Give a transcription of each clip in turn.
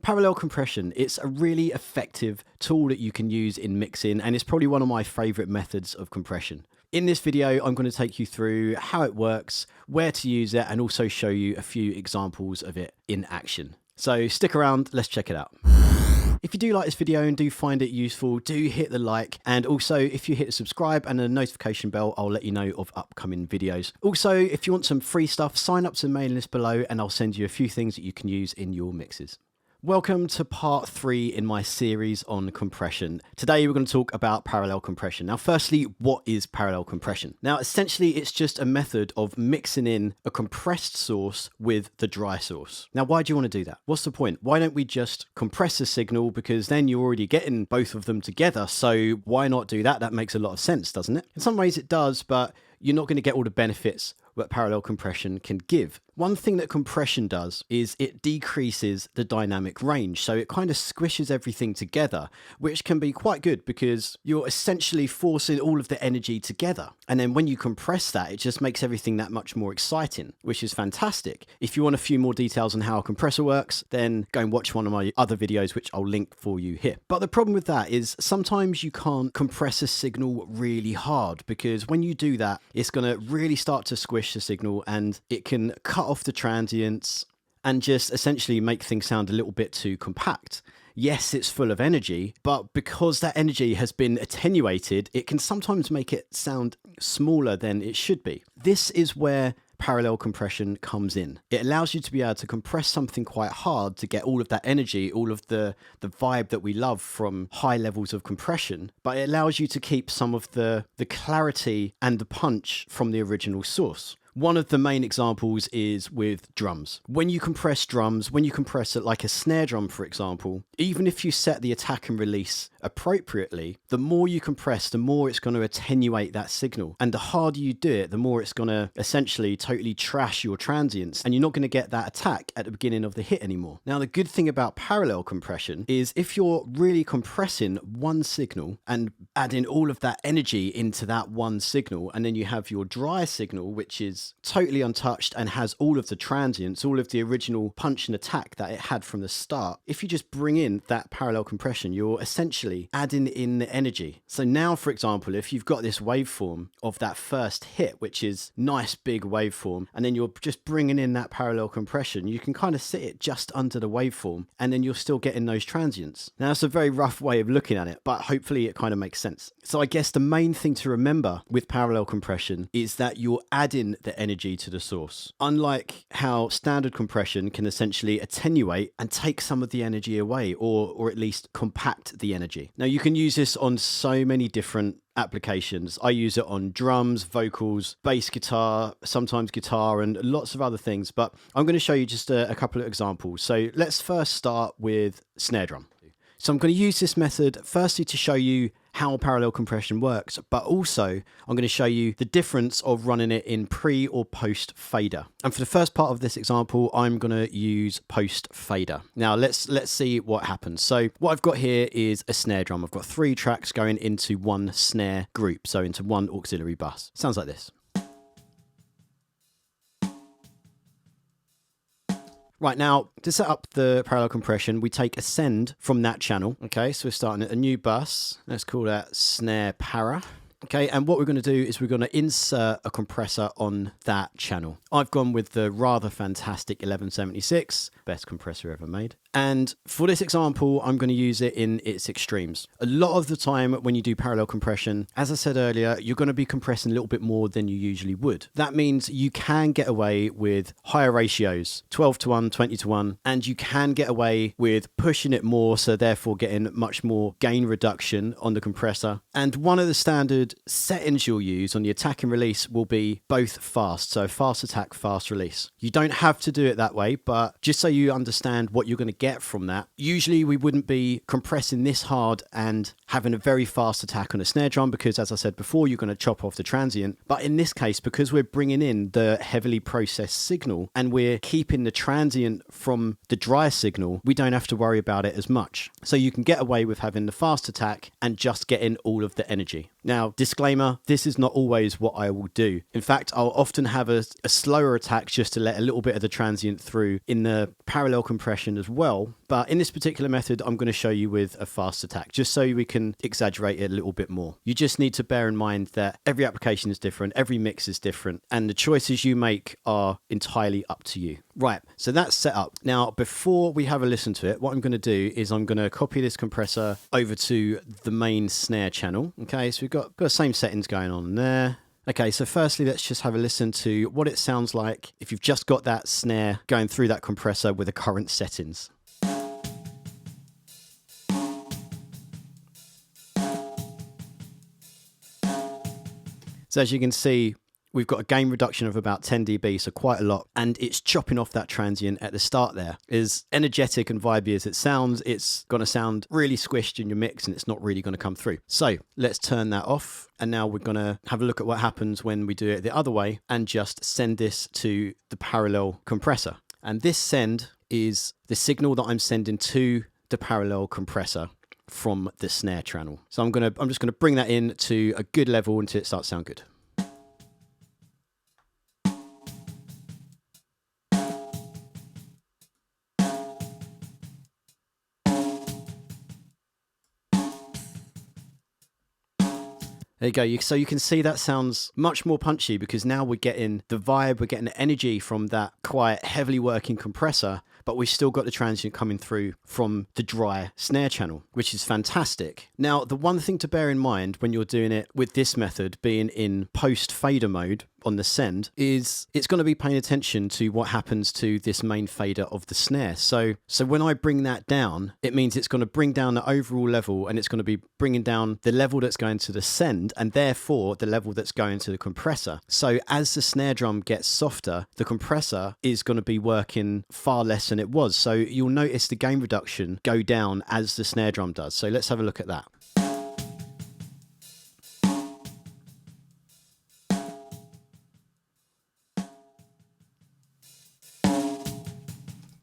Parallel compression, it's a really effective tool that you can use in mixing, and it's probably one of my favorite methods of compression. In this video, I'm going to take you through how it works, where to use it, and also show you a few examples of it in action. So stick around, let's check it out. If you do like this video and do find it useful, do hit the like, and also if you hit the subscribe and the notification bell, I'll let you know of upcoming videos. Also, if you want some free stuff, sign up to the mailing list below and I'll send you a few things that you can use in your mixes. Welcome to part 3 in my series on compression. Today we're going to talk about parallel compression. Now firstly, what is parallel compression? Now essentially it's just a method of mixing in a compressed source with the dry source. Now why do you want to do that? What's the point? Why don't we just compress the signal, because then you're already getting both of them together, so why not do that? That makes a lot of sense, doesn't it? In some ways it does, but you're not going to get all the benefits that parallel compression can give. One thing that compression does is it decreases the dynamic range. So it kind of squishes everything together, which can be quite good because you're essentially forcing all of the energy together. And then when you compress that, it just makes everything that much more exciting, which is fantastic. If you want a few more details on how a compressor works, then go and watch one of my other videos, which I'll link for you here. But the problem with that is sometimes you can't compress a signal really hard, because when you do that, it's going to really start to squish the signal and it can cut off the transients and just essentially make things sound a little bit too compact. Yes, it's full of energy, but because that energy has been attenuated, it can sometimes make it sound smaller than it should be. This is where parallel compression comes in. It allows you to be able to compress something quite hard to get all of that energy, all of the vibe that we love from high levels of compression, but it allows you to keep some of the clarity and the punch from the original source. One of the main examples is with drums. When you compress drums, when you compress it like a snare drum, for example, even if you set the attack and release appropriately, the more you compress, the more it's going to attenuate that signal. And the harder you do it, the more it's going to essentially totally trash your transients, and you're not going to get that attack at the beginning of the hit anymore. Now, the good thing about parallel compression is if you're really compressing one signal and adding all of that energy into that one signal, and then you have your dry signal, which is totally untouched and has all of the transients, all of the original punch and attack that it had from the start. If you just bring in that parallel compression, you're essentially adding in the energy. So now, for example, if you've got this waveform of that first hit, which is nice big waveform, and then you're just bringing in that parallel compression, you can kind of sit it just under the waveform, and then you're still getting those transients. Now, it's a very rough way of looking at it, but hopefully it kind of makes sense. So I guess the main thing to remember with parallel compression is that you're adding the energy to the source. Unlike how standard compression can essentially attenuate and take some of the energy away, or at least compact the energy. Now you can use this on so many different applications. I use it on drums, vocals, bass guitar, sometimes guitar, and lots of other things, but I'm going to show you just a couple of examples. So let's first start with snare drum. So I'm going to use this method firstly to show you how parallel compression works, but also I'm going to show you the difference of running it in pre or post fader. And for the first part of this example, I'm going to use post fader. Now let's see what happens. So what I've got here is a snare drum. I've got 3 tracks going into one snare group, so into one auxiliary bus. Sounds like this. Right, now to set up the parallel compression, we take a send from that channel. Okay, so we're starting a new bus. Let's call that snare para. Okay, and what we're going to do is we're going to insert a compressor on that channel. I've gone with the rather fantastic 1176, best compressor ever made. And for this example, I'm going to use it in its extremes. A lot of the time when you do parallel compression, as I said earlier, you're going to be compressing a little bit more than you usually would. That means you can get away with higher ratios, 12:1, 20:1, and you can get away with pushing it more, so therefore getting much more gain reduction on the compressor. And one of the standard settings you'll use on the attack and release will be both fast, so fast attack, fast release. You don't have to do it that way, but just so you understand what you're going to get from that, usually we wouldn't be compressing this hard and having a very fast attack on a snare drum, because as I said before, you're going to chop off the transient. But in this case, because we're bringing in the heavily processed signal and we're keeping the transient from the dry signal, we don't have to worry about it as much. So you can get away with having the fast attack and just getting all of the energy. Now, disclaimer, this is not always what I will do. In fact, I'll often have a slower attack just to let a little bit of the transient through in the parallel compression as well. But in this particular method, I'm going to show you with a fast attack, just so we can exaggerate it a little bit more. You just need to bear in mind that every application is different, every mix is different, and the choices you make are entirely up to you. Right, so that's set up. Now, before we have a listen to it, what I'm going to do is I'm going to copy this compressor over to the main snare channel. Okay, so we've got the same settings going on there. Okay, so firstly, let's just have a listen to what it sounds like if you've just got that snare going through that compressor with the current settings. So as you can see, we've got a gain reduction of about 10 dB, so quite a lot, and it's chopping off that transient at the start there. As energetic and vibey as it sounds, it's going to sound really squished in your mix and it's not really going to come through. So let's turn that off, and now we're going to have a look at what happens when we do it the other way and just send this to the parallel compressor. And this send is the signal that I'm sending to the parallel compressor from the snare channel. So I'm just going to bring that in to a good level until it starts to sound good. There you go. So you can see that sounds much more punchy because now we're getting the vibe, we're getting the energy from that quite heavily working compressor, but we've still got the transient coming through from the dry snare channel, which is fantastic. Now, the one thing to bear in mind when you're doing it with this method, being in post fader mode on the send, is it's going to be paying attention to what happens to this main fader of the snare. So when I bring that down, it means it's going to bring down the overall level, and it's going to be bringing down the level that's going to the send, and therefore the level that's going to the compressor. So as the snare drum gets softer, the compressor is going to be working far less than it was. So you'll notice the gain reduction go down as the snare drum does. So let's have a look at that.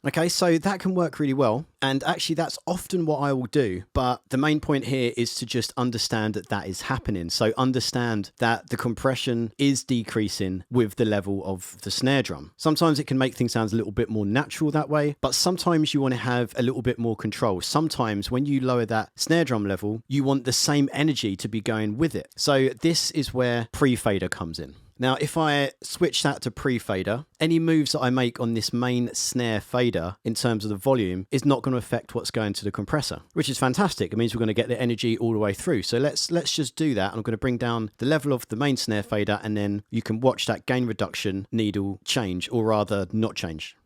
Okay, so that can work really well, and actually that's often what I will do, but the main point here is to just understand that that is happening. So understand that the compression is decreasing with the level of the snare drum. Sometimes it can make things sound a little bit more natural that way, but sometimes you want to have a little bit more control. Sometimes when you lower that snare drum level, you want the same energy to be going with it. So this is where pre-fader comes in. Now, if I switch that to pre-fader, any moves that I make on this main snare fader in terms of the volume is not going to affect what's going to the compressor, which is fantastic. It means we're going to get the energy all the way through. So let's just do that. I'm going to bring down the level of the main snare fader, and then you can watch that gain reduction needle change, or rather not change.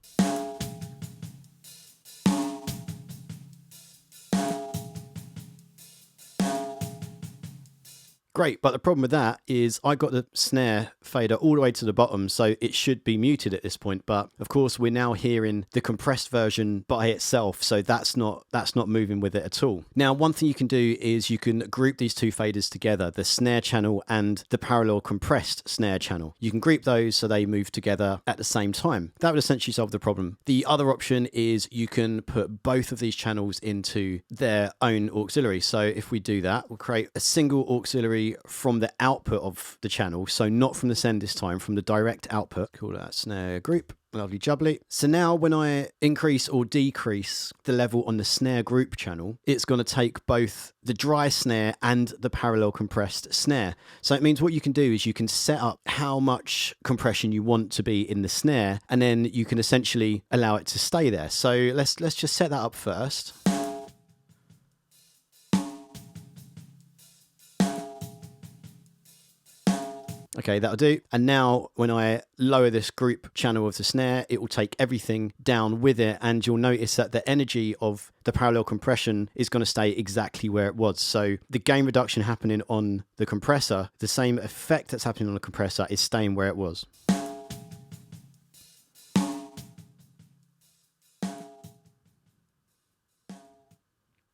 Great, but the problem with that is I got the snare fader all the way to the bottom, so it should be muted at this point. But of course, we're now hearing the compressed version by itself, so that's not moving with it at all. Now, one thing you can do is you can group these two faders together, the snare channel and the parallel compressed snare channel. You can group those so they move together at the same time. That would essentially solve the problem. The other option is you can put both of these channels into their own auxiliary. So if we do that, we'll create a single auxiliary from the output of the channel, so not from the send this time, from the direct output. Call that snare group. Lovely jubbly. So now when I increase or decrease the level on the snare group channel, it's going to take both the dry snare and the parallel compressed snare. So it means what you can do is you can set up how much compression you want to be in the snare, and then you can essentially allow it to stay there. So let's just set that up first. Okay, that'll do. And now when I lower this group channel of the snare, it will take everything down with it, and you'll notice that the energy of the parallel compression is going to stay exactly where it was. So the gain reduction happening on the compressor, the same effect that's happening on the compressor is staying where it was.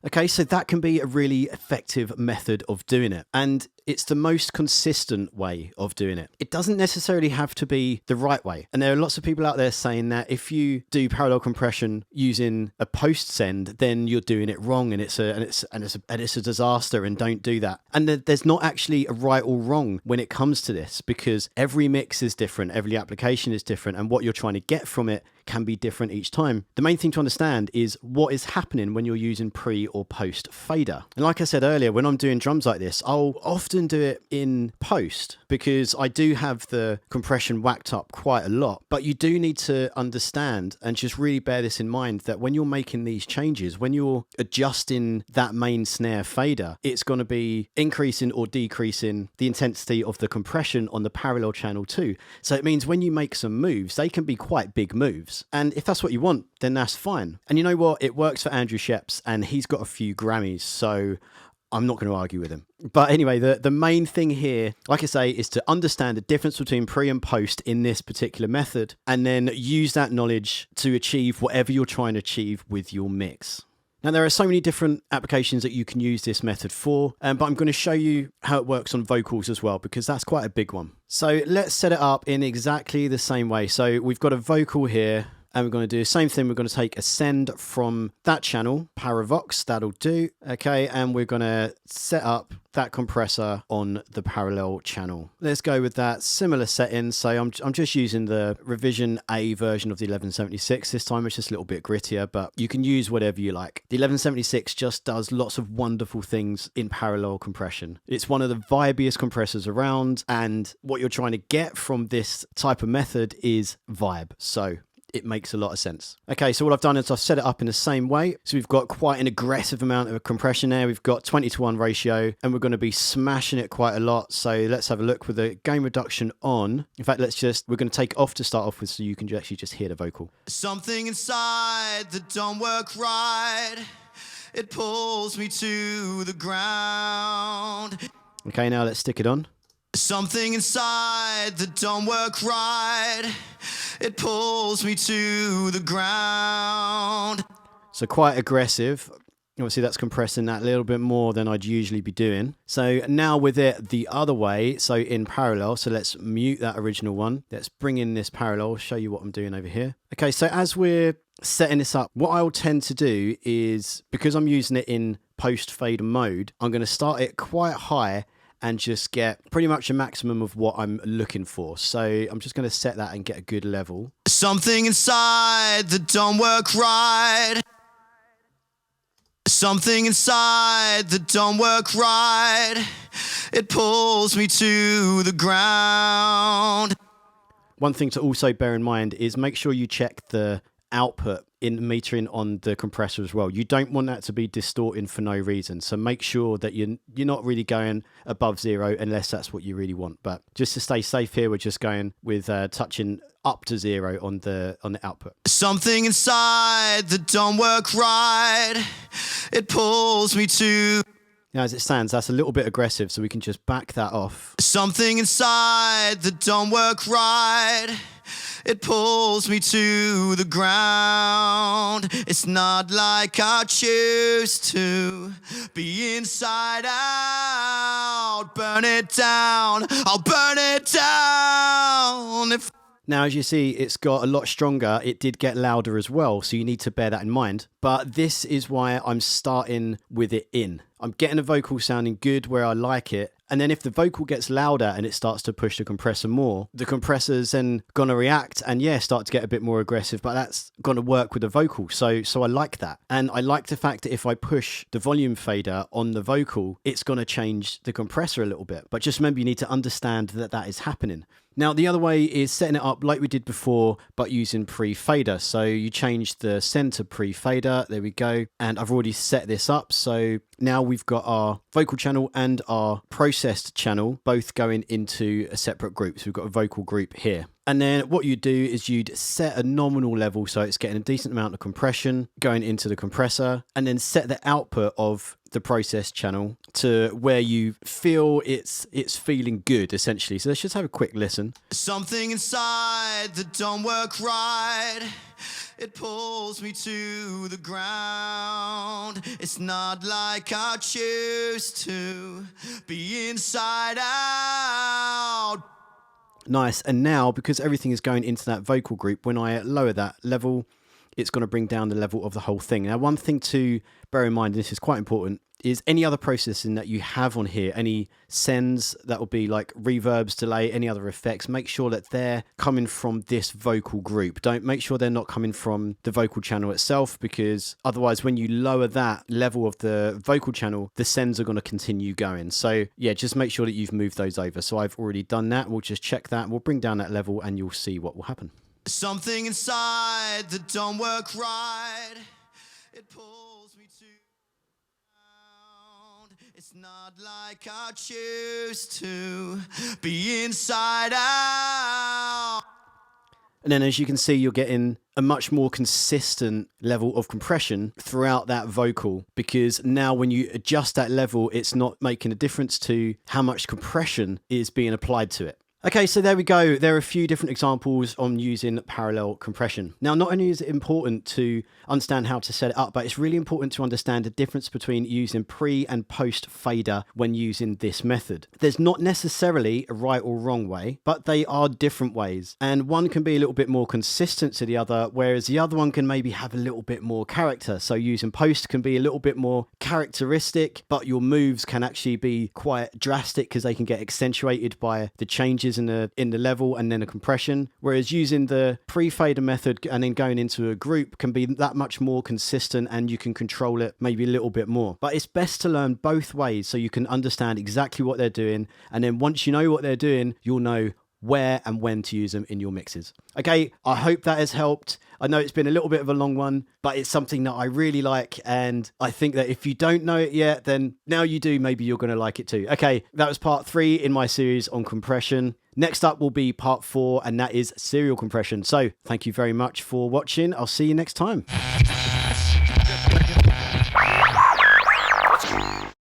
Okay, so that can be a really effective method of doing it. And it's the most consistent way of doing it. It doesn't necessarily have to be the right way. And there are lots of people out there saying that if you do parallel compression using a post send, then you're doing it wrong and it's a disaster, and don't do that. And there's not actually a right or wrong when it comes to this, because every mix is different, every application is different, and what you're trying to get from it can be different each time. The main thing to understand is what is happening when you're using pre or post fader. And like I said earlier, when I'm doing drums like this, I'll often do it in post because I do have the compression whacked up quite a lot. But you do need to understand and just really bear this in mind, that when you're making these changes, when you're adjusting that main snare fader, it's going to be increasing or decreasing the intensity of the compression on the parallel channel too. So it means when you make some moves, they can be quite big moves. And if that's what you want, then that's fine. And you know what? It works for Andrew Sheps, and he's got a few Grammys, so I'm not going to argue with him. But anyway, the main thing here, like I say, is to understand the difference between pre and post in this particular method, and then use that knowledge to achieve whatever you're trying to achieve with your mix. Now, there are so many different applications that you can use this method for, but I'm going to show you how it works on vocals as well, because that's quite a big one. So let's set it up in exactly the same way. So we've got a vocal here, and we're going to do the same thing. We're going to take a send from that channel, Paravox, that'll do. Okay, and we're going to set up that compressor on the parallel channel. Let's go with that similar setting. So I'm just using the revision A version of the 1176 this time. It's just a little bit grittier, but you can use whatever you like. The 1176 just does lots of wonderful things in parallel compression. It's one of the vibiest compressors around, and what you're trying to get from this type of method is vibe. So it makes a lot of sense. Okay, so what I've done is I've set it up in the same way. So we've got quite an aggressive amount of compression there. We've got 20:1 ratio, and we're going to be smashing it quite a lot. So let's have a look with the gain reduction on. In fact, we're going to take off to start off with, so you can actually just hear the vocal. Something inside that don't work right. It pulls me to the ground. Okay, now let's stick it on. Something inside that don't work right. It pulls me to the ground. So quite aggressive. Obviously that's compressing that a little bit more than I'd usually be doing. So now with it the other way, so in parallel, so let's mute that original one. Let's bring in this parallel, show you what I'm doing over here. Okay, so as we're setting this up, what I'll tend to do is, because I'm using it in post fade mode, I'm going to start it quite high and just get pretty much a maximum of what I'm looking for. So I'm just going to set that and get a good level. Something inside that don't work right. Something inside that don't work right. It pulls me to the ground. One thing to also bear in mind is make sure you check the output in metering on the compressor as well. You don't want that to be distorting for no reason. So make sure that you're not really going above 0 unless that's what you really want. But just to stay safe here, we're just going with touching up to 0 on the output. Something inside that don't work right. It pulls me to. Now, as it stands, that's a little bit aggressive, so we can just back that off. Something inside that don't work right. It pulls me to the ground. It's not like I choose to be inside out. Burn it down. I'll burn it down. Now, as you see, it's got a lot stronger. It did get louder as well, so you need to bear that in mind. But this is why I'm starting with it in. I'm getting a vocal sounding good where I like it. And then if the vocal gets louder and it starts to push the compressor more, the compressor's then going to react and start to get a bit more aggressive, but that's going to work with the vocal. So I like that. And I like the fact that if I push the volume fader on the vocal, it's going to change the compressor a little bit. But just remember, you need to understand that that is happening. Now, the other way is setting it up like we did before, but using pre-fader. So you change the center pre-fader. There we go. And I've already set this up. So now we've got our vocal channel and our processed channel both going into a separate group. So we've got a vocal group here. And then what you'd do is you'd set a nominal level, so it's getting a decent amount of compression going into the compressor, and then set the output of the process channel to where you feel it's feeling good, essentially. So let's just have a quick listen. Something inside that don't work right. It pulls me to the ground. It's not like I choose to be inside out. Nice. And now, because everything is going into that vocal group, when I lower that level, it's going to bring down the level of the whole thing. Now, one thing to bear in mind, and this is quite important, is any other processing that you have on here, any sends, that will be like reverbs, delay, any other effects, make sure that they're coming from this vocal group. Don't make sure they're not coming from the vocal channel itself, because otherwise when you lower that level of the vocal channel, the sends are going to continue going. So yeah, just make sure that you've moved those over. So I've already done that. We'll just check that. We'll bring down that level and you'll see what will happen. Something inside that don't work right. It pulls me to ground. It's not like I choose to be inside out. And then as you can see, you're getting a much more consistent level of compression throughout that vocal, because now when you adjust that level, it's not making a difference to how much compression is being applied to it. Okay, so there we go. There are a few different examples on using parallel compression. Now, not only is it important to understand how to set it up, but it's really important to understand the difference between using pre and post fader when using this method. There's not necessarily a right or wrong way, but they are different ways. And one can be a little bit more consistent to the other, whereas the other one can maybe have a little bit more character. So using post can be a little bit more characteristic, but your moves can actually be quite drastic because they can get accentuated by the changes in the level and then a compression, whereas using the pre-fader method and then going into a group can be that much more consistent and you can control it maybe a little bit more. But it's best to learn both ways so you can understand exactly what they're doing, and then once you know what they're doing, you'll know where and when to use them in your mixes. Okay, I hope that has helped. I know it's been a little bit of a long one, but it's something that I really like, and I think that if you don't know it yet, then now you do, maybe you're going to like it too. Okay, that was part 3 in my series on compression. Next up will be part 4, and that is serial compression. So thank you very much for watching. I'll see you next time.